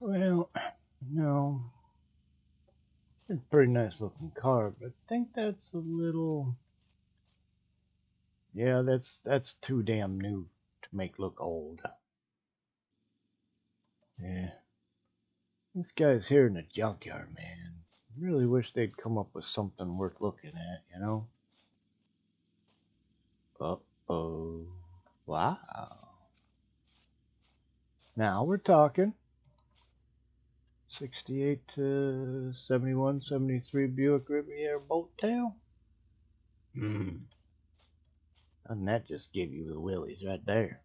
Well, no, it's a pretty nice looking car, but I think that's a little. Yeah, that's too damn new to make look old. Yeah, this guy's here in the junkyard, man. Really wish they'd come up with something worth looking at, you know? Uh-oh. Wow. Now we're talking. 68 to 71, 73 Buick Riviera boat tail. Hmm. And that just gave you the willies right there.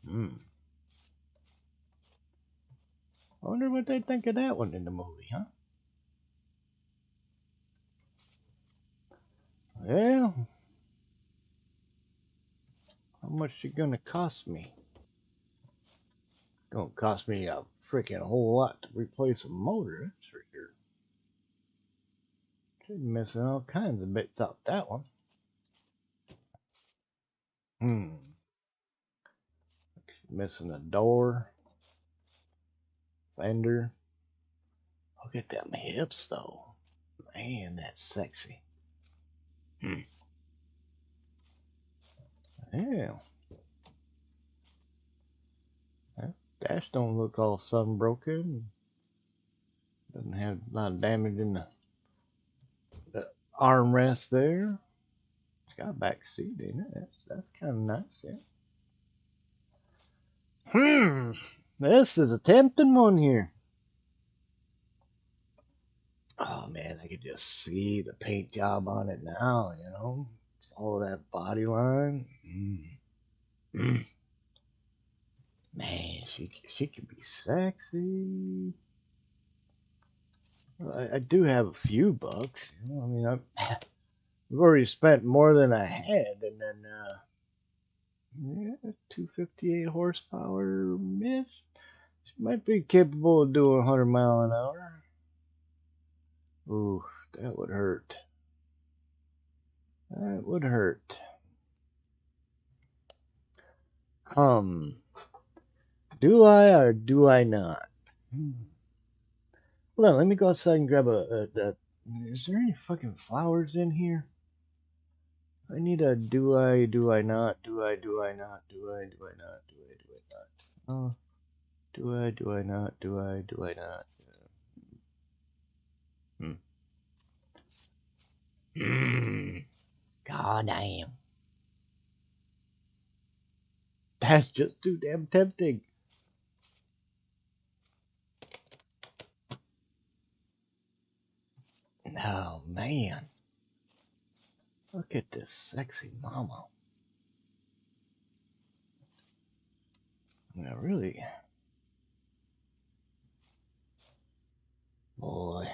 Hmm. I wonder what they think of that one in the movie, huh? Well, how much is it gonna cost me? Gonna cost me a freaking whole lot to replace a motor, that's for sure. She's missing all kinds of bits out that one. Hmm. Missing a door, fender. Look at them hips, though. Man, that's sexy. Hmm. Yeah. That dash don't look all sunbroken. Doesn't have a lot of damage in the armrest there. It's got a back seat in it. That's kind of nice, yeah. This is a tempting one here. Oh man, I could just see the paint job on it now, you know? All of that body line. Mm. Man, she could be sexy. Well, I do have a few bucks. You know? I mean, I've already spent more than I had, and then yeah, 258 horsepower. Yeah, she might be capable of doing 100 mile an hour. Ooh, that would hurt. That would hurt. Um, do I or do I not? Hold on, let me go outside and grab a. Is there any fucking flowers in here? I need a do I not, do I not, do I not, do I not. Oh, do I not, do I not. Hmm. God damn. That's just too damn tempting. Oh, man. Look at this sexy mama. Yeah, really. Boy.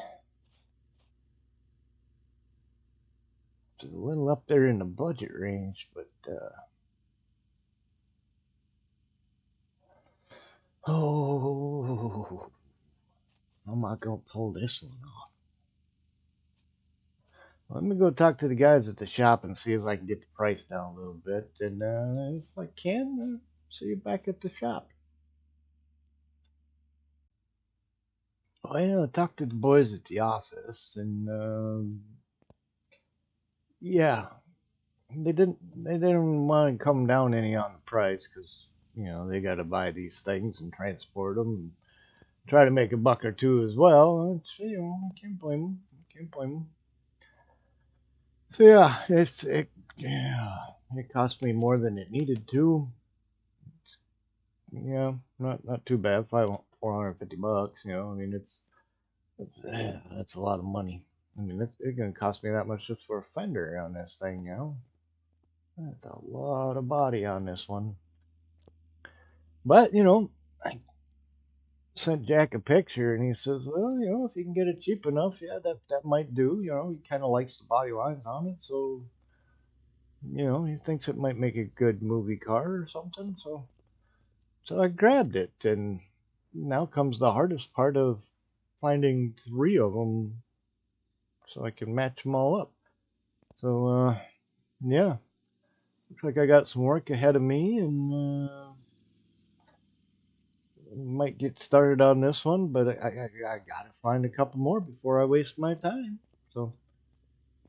It's a little up there in the budget range, but, oh, how am I going to pull this one off? Let me go talk to the guys at the shop and see if I can get the price down a little bit. And if I can, see you back at the shop. Well, I talked to the boys at the office, and yeah, they didn't want to come down any on the price because they got to buy these things and transport them and try to make a buck or two as well. It's, I can't blame them. I can't blame them. So yeah, it cost me more than it needed to. Yeah, not too bad. 450 bucks. I mean, that's a lot of money. I mean, it's gonna cost me that much just for a fender on this thing. That's a lot of body on this one. But I sent Jack a picture, and he says, well, if you can get it cheap enough, yeah, that might do. He kind of likes the body lines on it, so he thinks it might make a good movie car or something. So I grabbed it, and now comes the hardest part of finding three of them so I can match them all up. So, yeah, looks like I got some work ahead of me, and might get started on this one, but I gotta find a couple more before I waste my time. So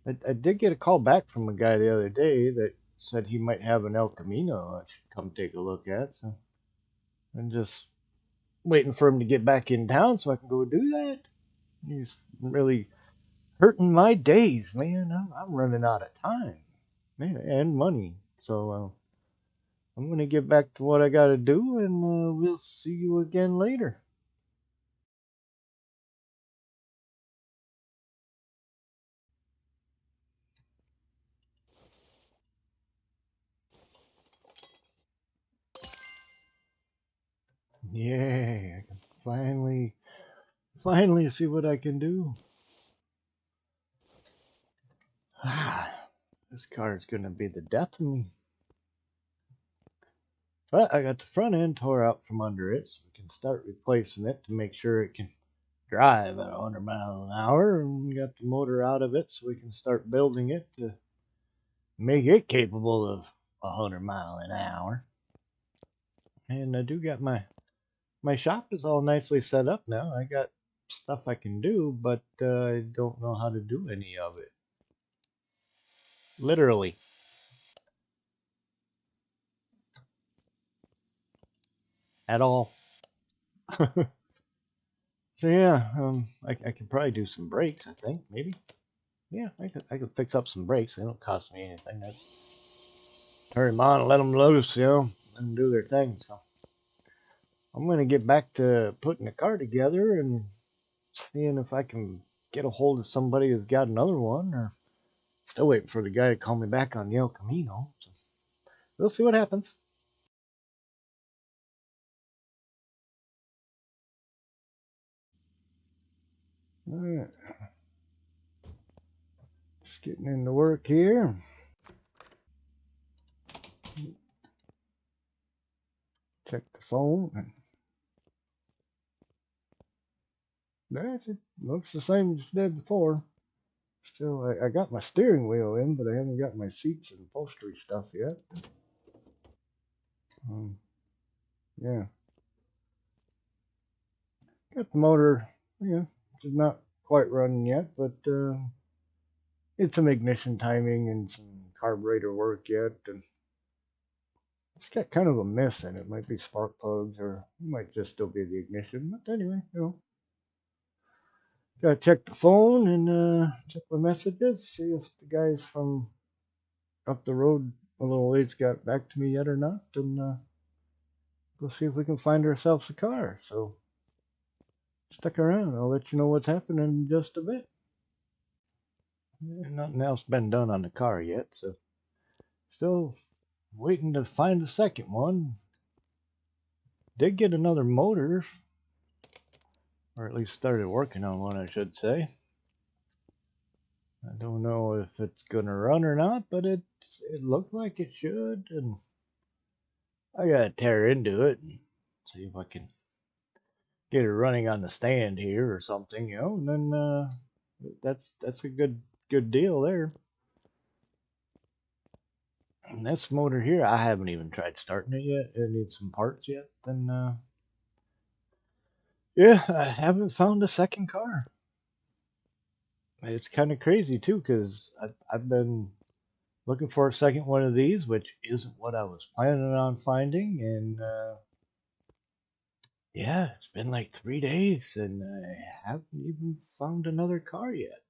I did get a call back from a guy the other day that said he might have an El Camino I should come take a look at. So I'm just waiting for him to get back in town so I can go do that. He's really hurting my days, man. I'm running out of time, man, and money. So I'm gonna get back to what I gotta do, and we'll see you again later. Yeah, I can finally see what I can do. Ah, this car is gonna be the death of me. But I got the front end tore out from under it, so we can start replacing it to make sure it can drive at 100 miles an hour. And we got the motor out of it, so we can start building it to make it capable of 100 mile an hour. And I do got my shop is all nicely set up now. I got stuff I can do, but I don't know how to do any of it. Literally at all. So yeah, I could probably do some brakes. I think maybe. Yeah, I could fix up some brakes. They don't cost me anything. That's turn them on and let them loose. Let them do their thing. So I'm gonna get back to putting the car together and seeing if I can get a hold of somebody who's got another one, or still waiting for the guy to call me back on the El Camino. So we'll see what happens. All right, just getting into work here. Check the phone. And that's it. Looks the same as it did before. Still, I got my steering wheel in, but I haven't got my seats and upholstery stuff yet. Um, yeah, got the motor. Yeah, it's not quite running yet, but it's some ignition timing and some carburetor work yet, and it's got kind of a mess in it. Might be spark plugs, or it might just still be the ignition. But anyway, gotta check the phone and check my messages, see if the guys from up the road a little ways got back to me yet or not, and go see if we can find ourselves a car. So stick around. I'll let you know what's happening in just a bit. Nothing else been done on the car yet, so still waiting to find a second one. Did get another motor, or at least started working on one, I should say. I don't know if it's gonna run or not, but it looked like it should, and I gotta tear into it and see if I can get it running on the stand here or something, and then that's a good deal there. And this motor here, I haven't even tried starting it yet. It needs some parts yet, and yeah, I haven't found a second car. It's kind of crazy too, because I've been looking for a second one of these, which isn't what I was planning on finding, and yeah, it's been like 3 days, and I haven't even found another car yet.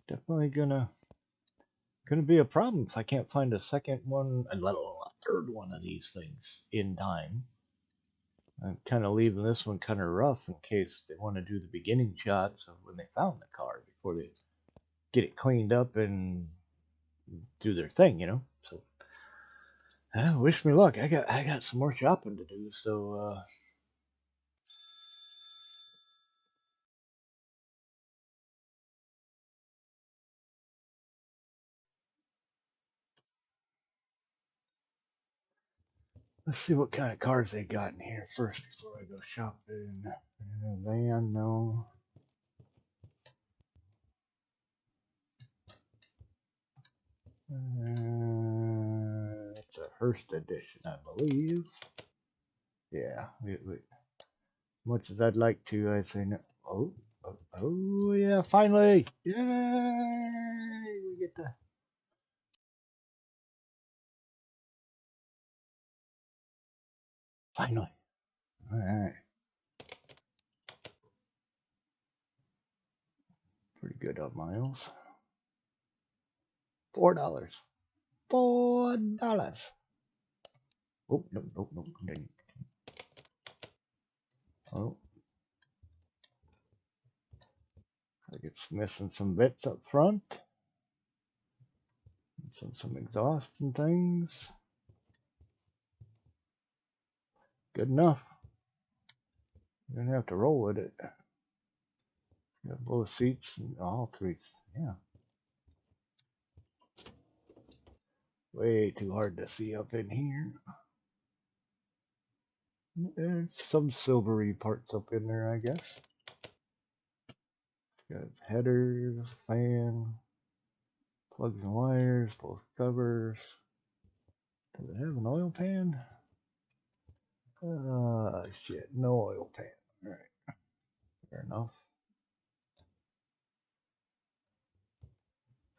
Definitely gonna be a problem if I can't find a second one, let alone a third one of these things in time. I'm kind of leaving this one kind of rough in case they want to do the beginning shots of when they found the car before they get it cleaned up and do their thing. So wish me luck. I got some more shopping to do. So let's see what kind of cars they got in here first before I go shopping. Van, no. It's a Hearst edition, I believe. Yeah, much as I'd like to, I say no. Oh, yeah, finally! Yay! We get to. Finally. Alright. Pretty good on miles. $4. $4. Oh, no, no, no. Oh, I get missing some bits up front. Some exhaust and things. Good enough. You don't have to roll with it. Got both seats and all three. Yeah. Way too hard to see up in here. There's some silvery parts up in there, I guess. Got headers, fan, plugs and wires, both covers. Does it have an oil pan? Shit, no oil pan. Alright, fair enough.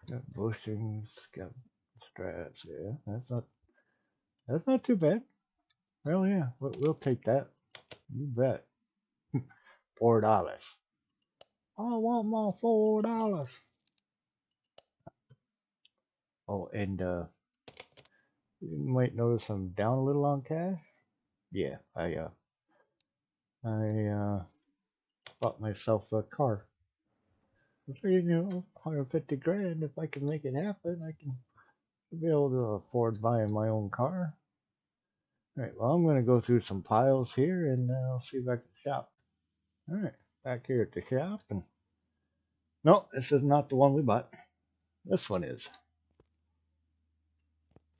Got bushings, got straps, yeah. That's not too bad. Hell yeah, we'll take that. You bet. $4. I want my $4. Oh, and you might notice I'm down a little on cash. Yeah, I bought myself a car. I figured, 150 grand. If I can make it happen, I can be able to afford buying my own car. All right, well, I'm going to go through some piles here and I'll see if I can shop. All right, back here at the shop. And no, this is not the one we bought. This one is.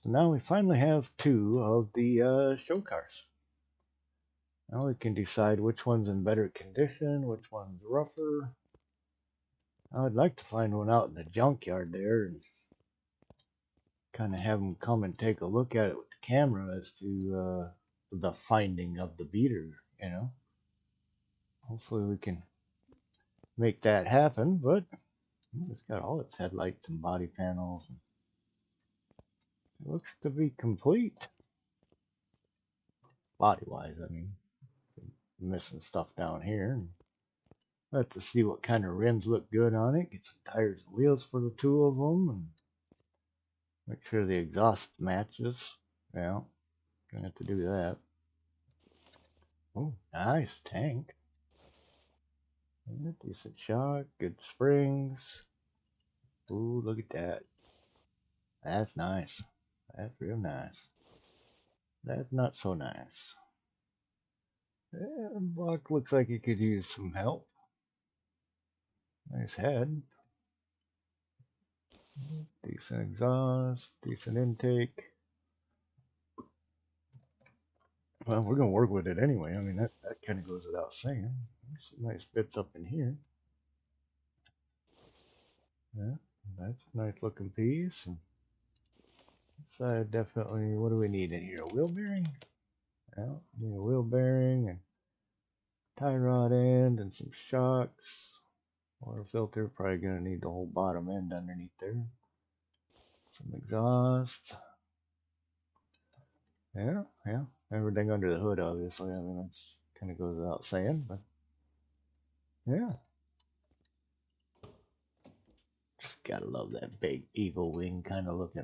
So now we finally have two of the show cars. Now we can decide which one's in better condition, which one's rougher. I'd like to find one out in the junkyard there and kind of have them come and take a look at it with the camera as to the finding of the beater. Hopefully we can make that happen, but it's got all its headlights and body panels. It looks to be complete. Body-wise, I mean. Missing stuff down here. I have to see what kind of rims look good on it. Get some tires and wheels for the two of them. And make sure the exhaust matches. Yeah, gonna have to do that. Oh, nice tank. Decent shock, good springs. Ooh, look at that. That's nice. That's real nice. That's not so nice. Yeah, the block looks like it could use some help. Nice head. Decent exhaust, decent intake. Well, we're gonna work with it anyway. I mean, that kind of goes without saying. There's some nice bits up in here. Yeah, that's a nice looking piece. And side definitely. What do we need in here? A wheel bearing? Yeah, need a wheel bearing and tie rod end and some shocks. Water filter. Probably gonna need the whole bottom end underneath there. Some exhaust. Yeah. Everything under the hood, obviously. I mean, that's kind of goes without saying, but yeah. Just gotta love that big eagle wing kind of looking.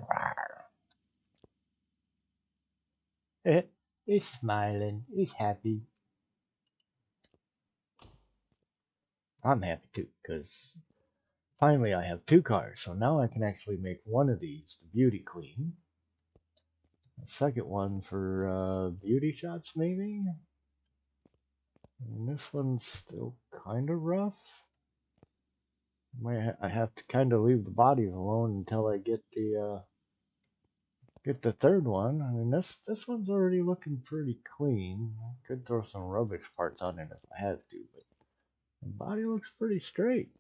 It's smiling. It's happy. I'm happy too, because finally I have two cars. So now I can actually make one of these the beauty queen. The second one for beauty shots, maybe. And this one's still kind of rough. I have to kind of leave the bodies alone until I get the third one. I mean, this one's already looking pretty clean. I could throw some rubbish parts on it if I had to, but the body looks pretty straight.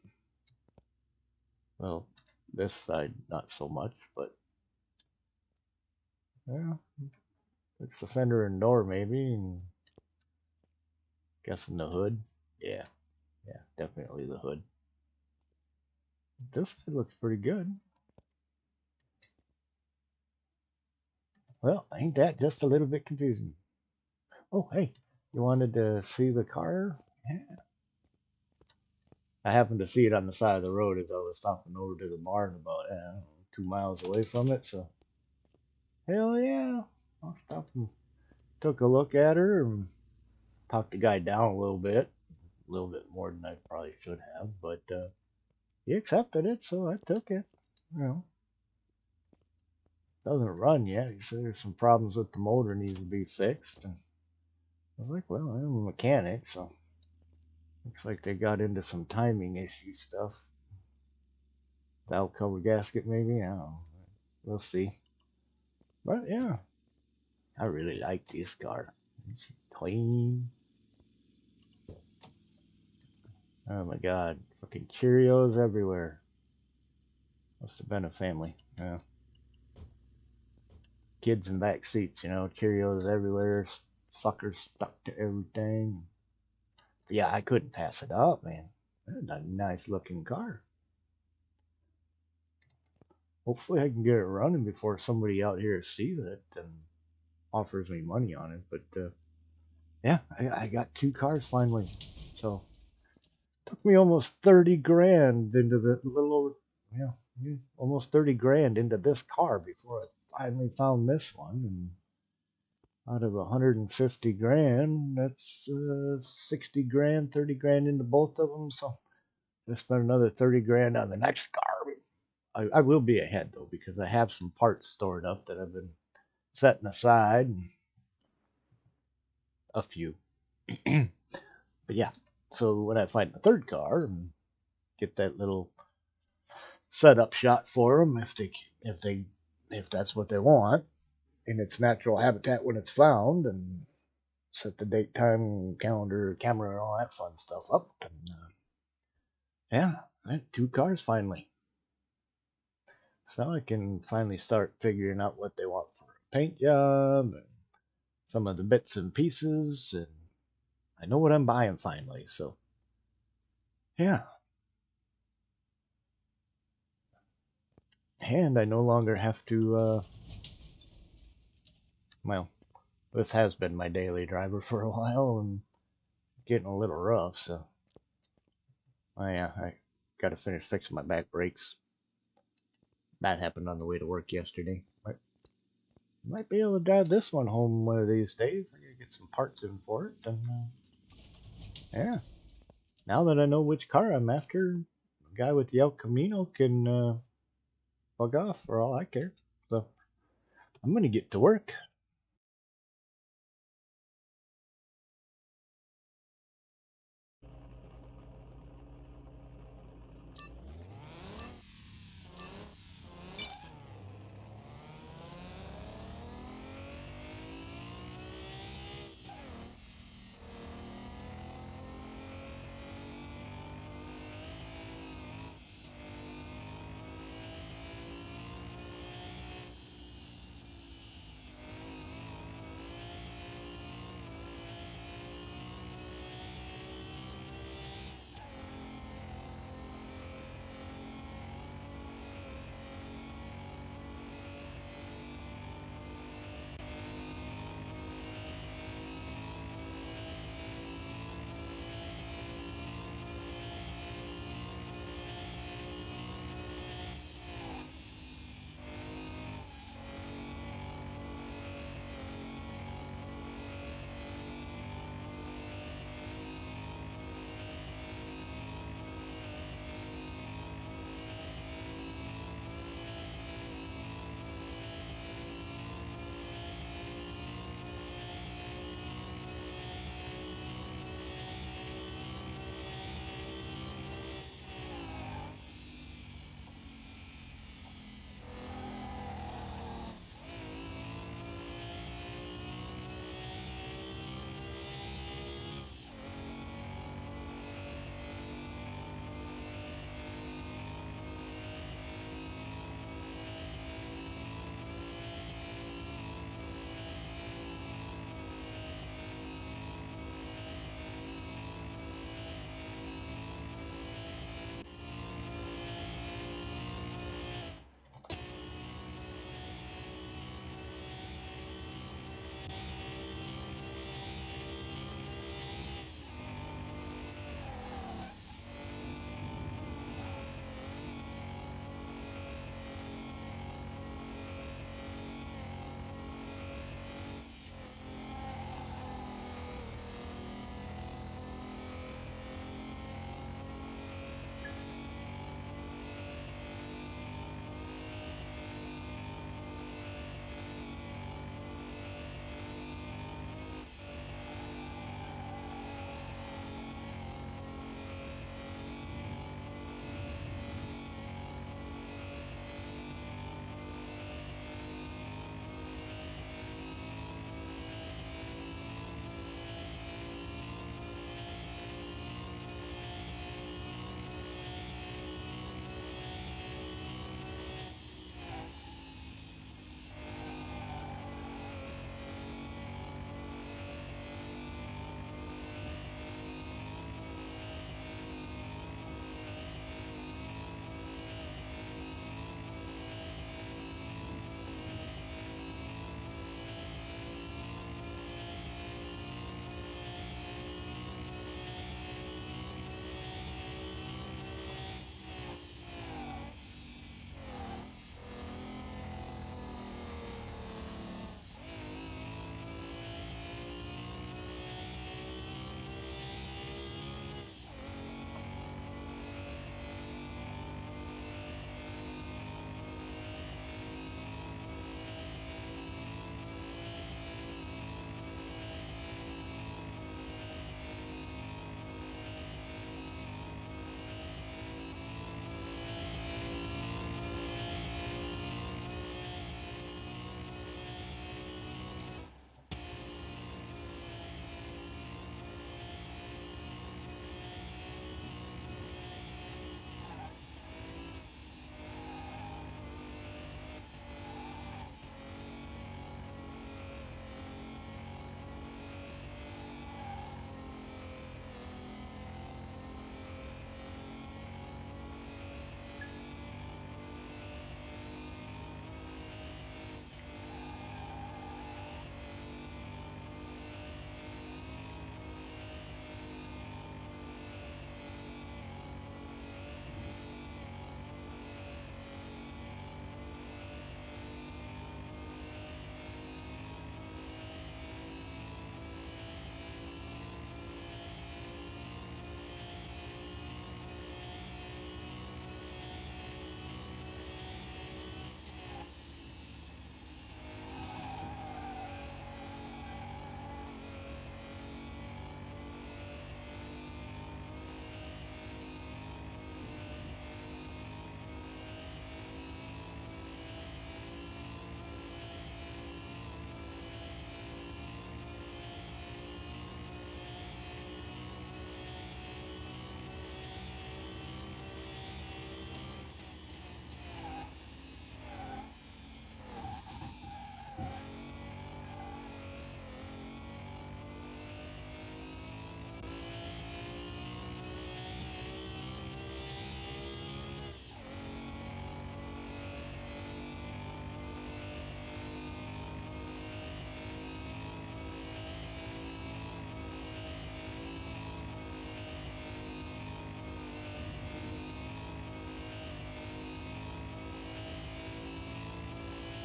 Well, this side not so much, but yeah, fix the fender and door maybe, and Guessing the hood. Yeah, yeah, definitely the hood. This side looks pretty good. Well, ain't that just a little bit confusing? Oh, hey, you wanted to see the car? Yeah. I happened to see it on the side of the road as I was stopping over to the barn about 2 miles away from it. So, hell yeah, I stopped and took a look at her and talked the guy down a little bit more than I probably should have, but he accepted it, so I took it. You know, doesn't run yet. He said there's some problems with the motor needs to be fixed, and I was like, well, I'm a mechanic, so looks like they got into some timing issue stuff. Valve cover gasket, maybe. I don't know. We'll see. But yeah, I really like this car. It's clean. Oh my god, fucking Cheerios everywhere. Must have been a family. Yeah. Kids in back seats, Cheerios everywhere, suckers stuck to everything. But yeah, I couldn't pass it up, man. That's a nice looking car. Hopefully, I can get it running before somebody out here sees it and offers me money on it. But yeah, I got two cars finally. So took me almost 30 grand into the little over, yeah, almost 30 grand into this car before I finally found this one. And out of 150 grand, that's 60 grand, 30 grand into both of them. So I spent another 30 grand on the next car. I will be ahead though because I have some parts stored up that I've been setting aside, a few. But yeah, so when I find the third car and get that little setup shot for them, if they if that's what they want in its natural habitat when it's found, and set the date, time, calendar, camera, and all that fun stuff up, and yeah, I had two cars finally. So I can finally start figuring out what they want for a paint job and some of the bits and pieces, and I know what I'm buying finally. So yeah, and I no longer have to. Well, this has been my daily driver for a while and getting a little rough. So I got to finish fixing my back brakes. That happened on the way to work yesterday. But might be able to drive this one home one of these days. I gotta get some parts in for it, and yeah. Now that I know which car I'm after, the guy with the El Camino can bug off for all I care. So I'm gonna get to work.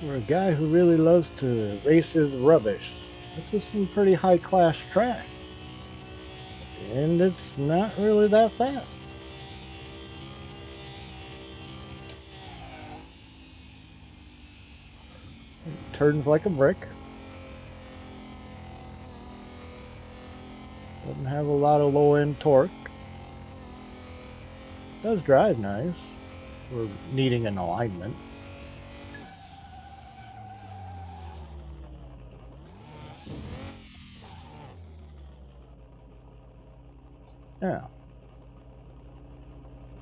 For a guy who really loves to race his rubbish, this is some pretty high class track. And it's not really that fast. It turns like a brick. Doesn't have a lot of low end torque. Does drive nice for needing an alignment. Yeah.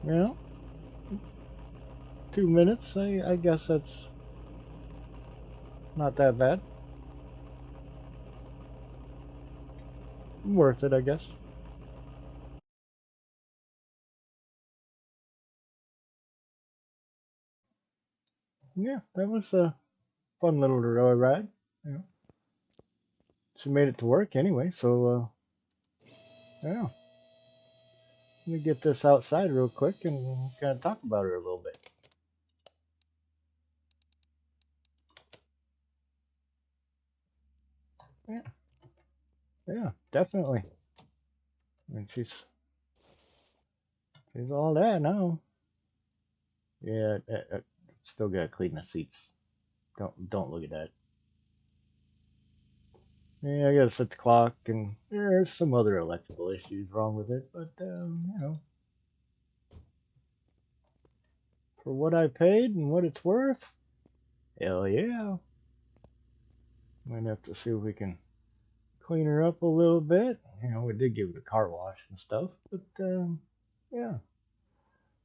You know, 2 minutes, I guess that's not that bad. Worth it, I guess. Yeah, that was a fun little ride. You know, she made it to work anyway, so yeah. Let me get this outside real quick and kind of talk about her a little bit. Yeah, yeah, definitely. I mean, she's all that now. Yeah, still gotta clean the seats. Don't look at that. Yeah, I gotta set the clock, and there's some other electrical issues wrong with it, but you know, for what I paid and what it's worth, hell yeah. Might have to see if we can clean her up a little bit. You know, we did give it a car wash and stuff, but yeah,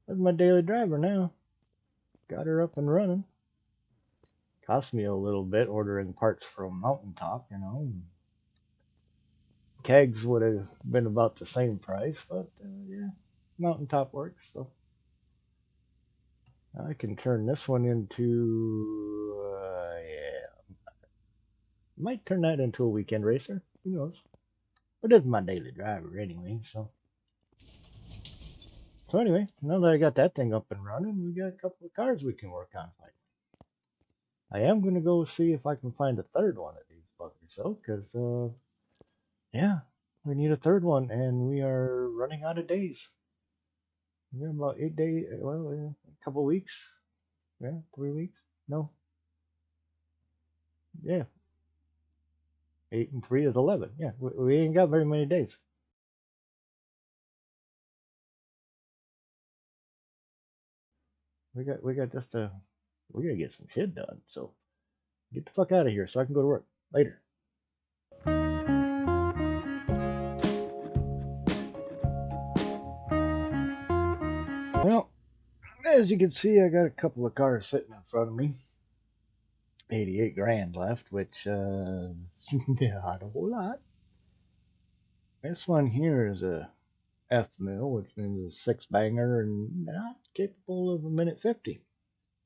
that's my daily driver now. Got her up and running. Cost me a little bit ordering parts from Mountaintop, you know. Kegs would have been about the same price, but yeah, Mountaintop works. So I can turn this one into, yeah, might turn that into a weekend racer. Who knows? But it's my daily driver anyway. So anyway, now that I got that thing up and running, we got a couple of cars we can work on. I am going to go see if I can find a third one of these fuckers, though, because yeah, we need a third one, and we are running out of days. We're about 8 days. Well, a couple weeks. Yeah, 3 weeks. No, yeah, 8 and 3 is 11. Yeah, we ain't got very many days. We got just we gotta get some shit done. So get the fuck out of here so I can go to work later. Well, as you can see, I got a couple of cars sitting in front of me. 88 grand left, which yeah, not a whole lot. This one here is a F mill, which means a six banger and not capable of a minute 50.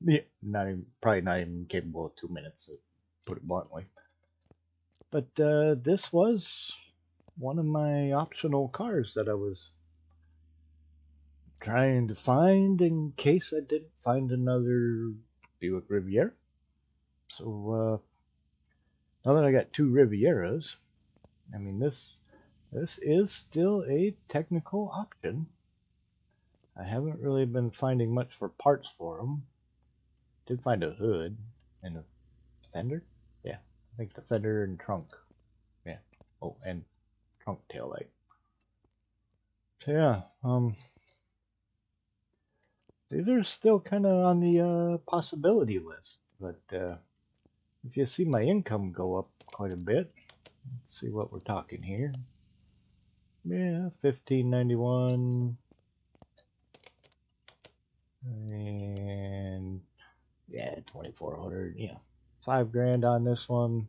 Yeah, not even, probably not even capable of 2 minutes, to put it bluntly. But this was one of my optional cars that I was trying to find in case I didn't find another Buick Riviera. So now that I got two Rivieras, I mean this is still a technical option. I haven't really been finding much for parts for them. Did find a hood and a fender. Yeah, I think the fender and trunk. Yeah. Oh, and trunk tail light. So yeah, these are still kind of on the possibility list. But if you see my income go up quite a bit, let's see what we're talking here. Yeah, 1591, and yeah, 2400. Yeah, 5 grand on this one.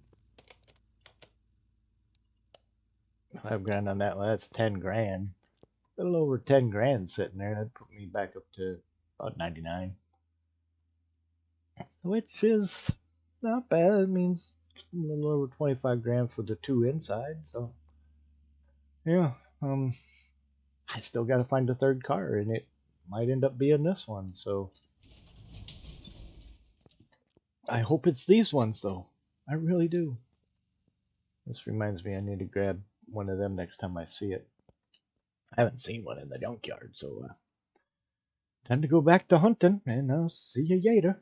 5 grand on that one. That's 10 grand. A little over 10 grand sitting there. That'd put me back up to about 99, which is not bad. It means a little over 25 grand for the two inside. So yeah, I still got to find a third car, and it might end up being this one. So I hope it's these ones, though. I really do. This reminds me I need to grab one of them next time I see it. I haven't seen one in the junkyard, so time to go back to hunting, and I'll see you later.